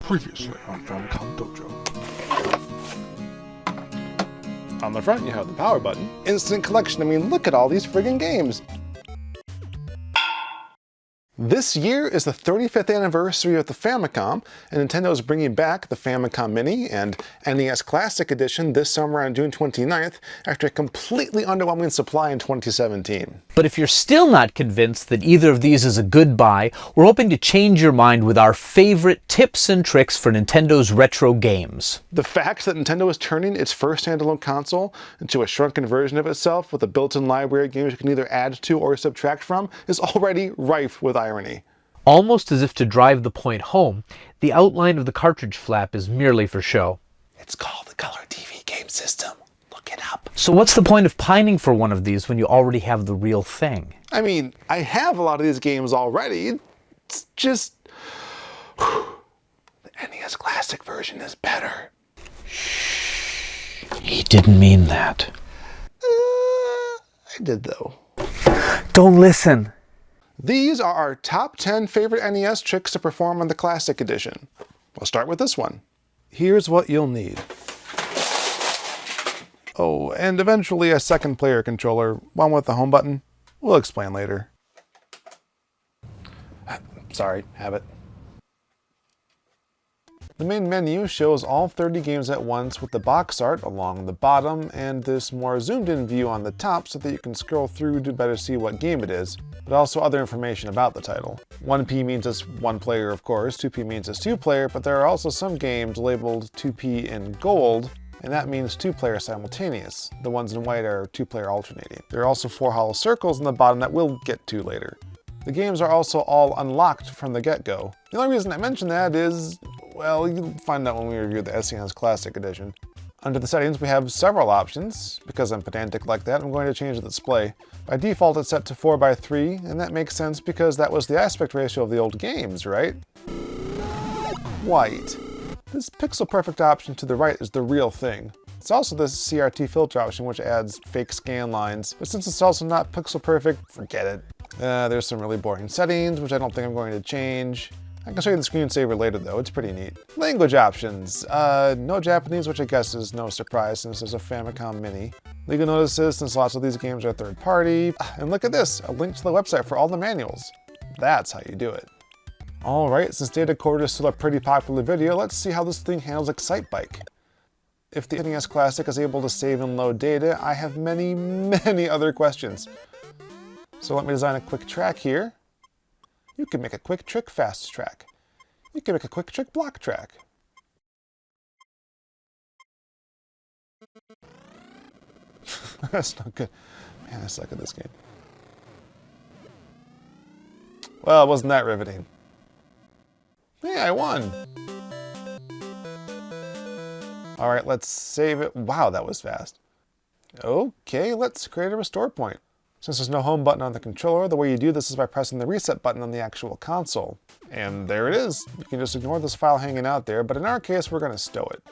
Previously on Famicom Dojo. On the front you have the power button. Instant collection, I mean look at all these friggin' games! This year is the 35th anniversary of the Famicom, and Nintendo is bringing back the Famicom Mini and NES Classic Edition this summer on June 29th after a completely underwhelming supply in 2017. But if you're still not convinced that either of these is a good buy, we're hoping to change your mind with our favorite tips and tricks for Nintendo's retro games. The fact that Nintendo is turning its first standalone console into a shrunken version of itself with a built-in library of games you can either add to or subtract from is already rife with irony. Almost as if to drive the point home, the outline of the cartridge flap is merely for show. It's called the Color TV game system. Look it up. So what's the point of pining for one of these when you already have the real thing? I mean, I have a lot of these games already. It's just... the NES Classic version is better. Shh. He didn't mean that. I did though. Don't listen. These are our top 10 favorite NES tricks to perform on the Classic Edition. We'll start with this one. Here's what you'll need. Oh, and eventually a second player controller, one with the home button. We'll explain later. Sorry, habit. The main menu shows all 30 games at once with the box art along the bottom and this more zoomed in view on the top so that you can scroll through to better see what game it is, but also other information about the title. 1P means it's one player, of course, 2P means it's two player, but there are also some games labeled 2P in gold, and that means two player simultaneous. The ones in white are two player alternating. There are also 4 hollow circles in the bottom that we'll get to later. The games are also all unlocked from the get-go. The only reason I mention that is, well, you'll find out when we review the SNES Classic Edition. Under the settings, we have several options. Because I'm pedantic like that, I'm going to change the display. By default, it's set to 4:3, and that makes sense because that was the aspect ratio of the old games, right? White. This pixel perfect option to the right is the real thing. It's also the CRT filter option, which adds fake scan lines, but since it's also not pixel perfect, forget it. There's some really boring settings, which I don't think I'm going to change. I can show you the screensaver later though, it's pretty neat. Language options. No Japanese, which I guess is no surprise since there's a Famicom Mini. Legal notices, since lots of these games are third party. And look at this, a link to the website for all the manuals. That's how you do it. Alright, since data cord is still a pretty popular video, let's see how this thing handles Excitebike. If the NES Classic is able to save and load data, I have many other questions. So let me design a quick track here. You can make a quick trick fast track. You can make a quick trick block track. That's not good. Man, I suck at this game. Well, it wasn't that riveting. Hey, I won! Alright, let's save it. Wow, that was fast. Okay, let's create a restore point. Since there's no home button on the controller, the way you do this is by pressing the reset button on the actual console. And there it is. You can just ignore this file hanging out there, but in our case, we're going to stow it.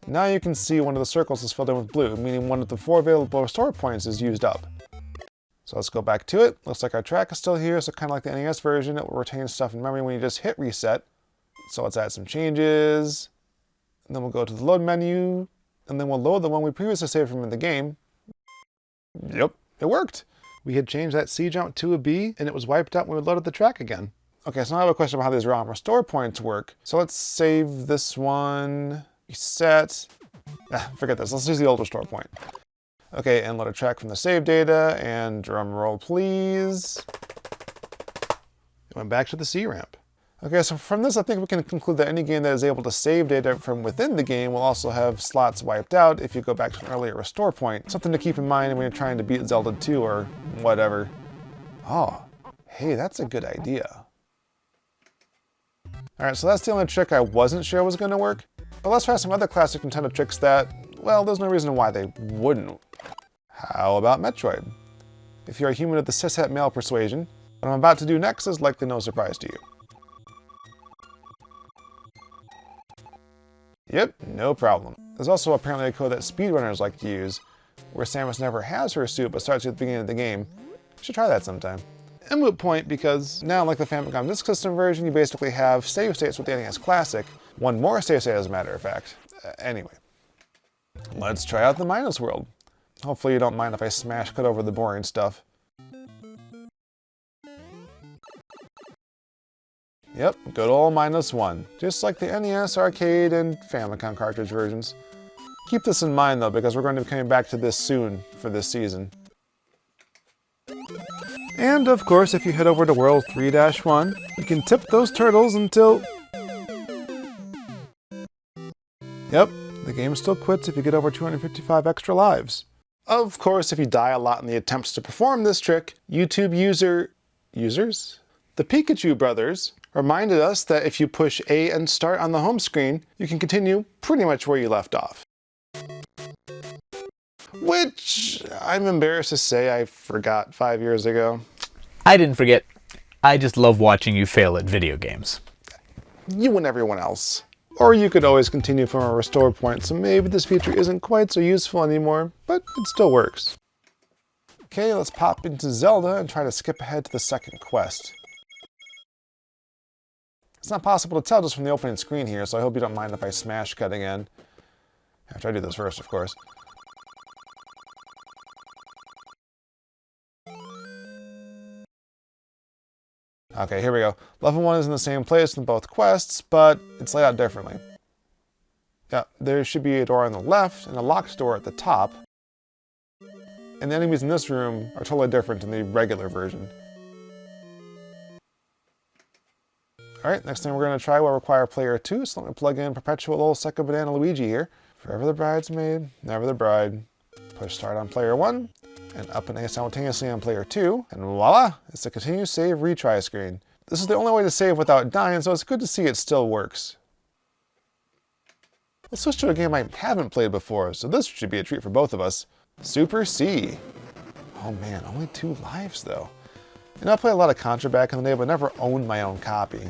Now you can see one of the circles is filled in with blue, meaning one of the 4 available restore points is used up. So let's go back to it. Looks like our track is still here, so kind of like the NES version, it will retain stuff in memory when you just hit reset. So let's add some changes. And then we'll go to the load menu, and then we'll load the one we previously saved from in the game. Yep, it worked. We had changed that C jump to a B, and it was wiped out when we loaded the track again. Okay, so now I have a question about how these ROM restore points work. So let's save this one, reset. Forget this, let's use the old restore point. Okay, and load a track from the save data, and drum roll please. It went back to the C ramp. Okay, so from this I think we can conclude that any game that is able to save data from within the game will also have slots wiped out if you go back to an earlier restore point. Something to keep in mind when you're trying to beat Zelda 2 or whatever. Oh, hey, that's a good idea. Alright, so that's the only trick I wasn't sure was going to work. But let's try some other classic Nintendo tricks that, well, there's no reason why they wouldn't. How about Metroid? If you're a human of the cishet male persuasion, what I'm about to do next is likely no surprise to you. Yep, no problem. There's also apparently a code that speedrunners like to use, where Samus never has her suit but starts at the beginning of the game. You should try that sometime. a moot point because now, like the Famicom Disk System version, you basically have save states with the NES Classic. One more save state, as a matter of fact. Anyway, let's try out the minus world. Hopefully you don't mind if I smash cut over the boring stuff. Yep, good old -1. Just like the NES, arcade, and Famicom cartridge versions. Keep this in mind though, because we're going to be coming back to this soon for this season. And of course, if you head over to World 3-1, you can tip those turtles until... Yep, the game still quits if you get over 255 extra lives. Of course, if you die a lot in the attempts to perform this trick, YouTube users? The Pikachu brothers reminded us that if you push A and start on the home screen, you can continue pretty much where you left off. Which I'm embarrassed to say I forgot 5 years ago. I didn't forget. I just love watching you fail at video games. You and everyone else. Or you could always continue from a restore point, so maybe this feature isn't quite so useful anymore, but it still works. Okay, let's pop into Zelda and try to skip ahead to the second quest. It's not possible to tell just from the opening screen here, so I hope you don't mind if I smash cut again. After I do this first, of course. Okay, here we go. Level 1 is in the same place in both quests, but it's laid out differently. Yeah, there should be a door on the left and a locked door at the top. And the enemies in this room are totally different in the regular version. Alright, next thing we're going to try will require player 2, so let me plug in perpetual old second banana Luigi here. Forever the bridesmaid, never the bride. Push start on player 1. And up and A simultaneously on player 2, and voila! It's the continue save retry screen. This is the only way to save without dying, so it's good to see it still works. Let's switch to a game I haven't played before, so this should be a treat for both of us. Super C. Oh man, only 2 lives though. You know, I played a lot of Contra back in the day, but never owned my own copy.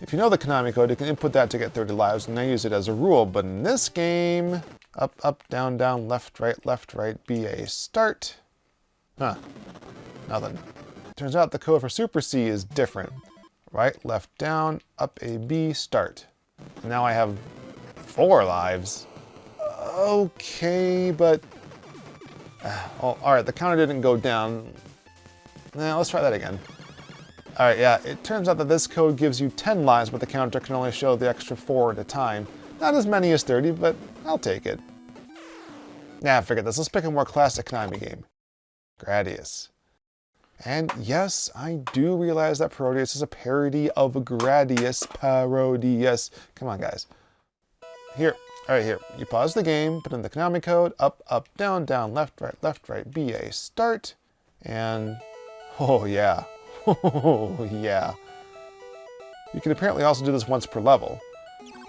If you know the Konami code, you can input that to get 30 lives, and I use it as a rule, but in this game, up, up, down, down, left, right, BA, start. Huh, nothing. Turns out the code for Super C is different. Right, left, down, up, A, B, start. Now I have 4 lives. Okay, but... oh, alright, the counter didn't go down. Now let's try that again. Alright, yeah, it turns out that this code gives you 10 lives, but the counter can only show the extra 4 at a time. Not as many as 30, but I'll take it. Nah, forget this. Let's pick a more classic Konami game. Gradius. And yes, I do realize that Parodius is a parody of Gradius. Parodius. Come on, guys. Here. Alright, here. You pause the game, put in the Konami code, up, up, down, down, left, right, BA, start. And... oh yeah. Oh yeah. You can apparently also do this once per level.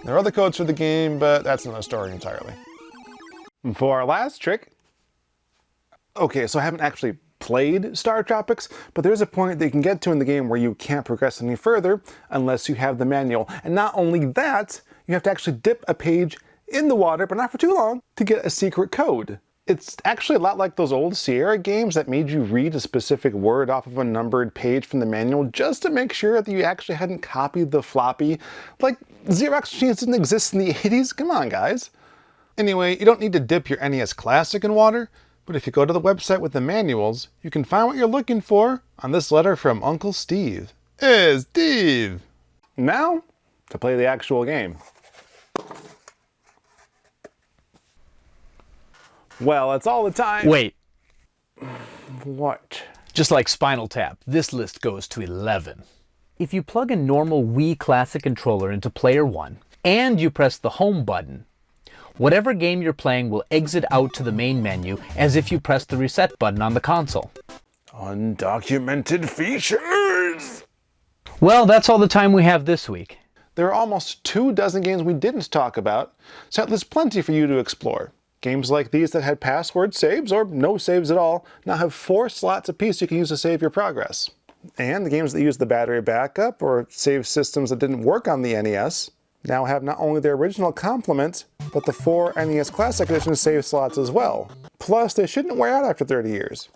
There are other codes for the game, but that's another story entirely. For our last trick... okay, so I haven't actually played Star Tropics, but there's a point that you can get to in the game where you can't progress any further unless you have the manual. And not only that, you have to actually dip a page in the water, but not for too long, to get a secret code. It's actually a lot like those old Sierra games that made you read a specific word off of a numbered page from the manual just to make sure that you actually hadn't copied the floppy. Like, Xerox machines didn't exist in the 80s? Come on, guys. Anyway, you don't need to dip your NES Classic in water, but if you go to the website with the manuals, you can find what you're looking for on this letter from Uncle Steve. Hey, Steve! Now, to play the actual game. Well, that's all the time. Wait. What? Just like Spinal Tap, this list goes to 11. If you plug a normal Wii Classic controller into player 1, and you press the home button, whatever game you're playing will exit out to the main menu as if you pressed the reset button on the console. Undocumented features! Well, that's all the time we have this week. There are almost 24 games we didn't talk about, so there's plenty for you to explore. Games like these that had password saves, or no saves at all, now have 4 slots apiece you can use to save your progress. And the games that use the battery backup, or save systems that didn't work on the NES, now have not only their original complement, but the 4 NES Classic Edition save slots as well. Plus, they shouldn't wear out after 30 years.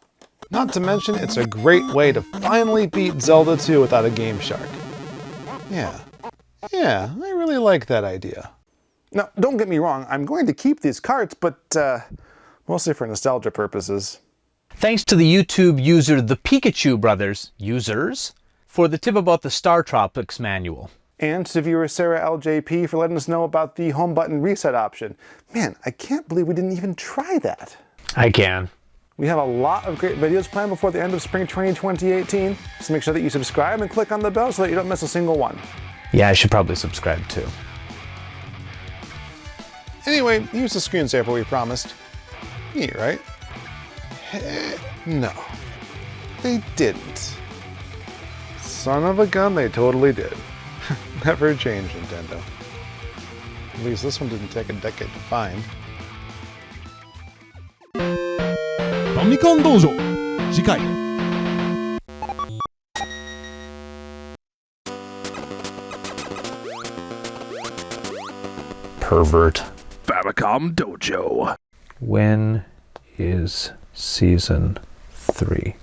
Not to mention, it's a great way to finally beat Zelda 2 without a Game Shark. Yeah, I really like that idea. Now, don't get me wrong, I'm going to keep these carts, but mostly for nostalgia purposes. Thanks to the YouTube user The Pikachu Brothers, for the tip about the Star Tropics manual. And to viewer Sarah LJP for letting us know about the home button reset option. Man, I can't believe we didn't even try that. I can. We have a lot of great videos planned before the end of spring training 2018, so make sure that you subscribe and click on the bell so that you don't miss a single one. Yeah, I should probably subscribe too. Anyway, here's the screensaver we promised. Neat, right? No, they didn't. Son of a gun, they totally did. Never change, Nintendo. At least this one didn't take a decade to find. Famicom Dojo 次回 Pervert. Famicom Dojo. When is season 3?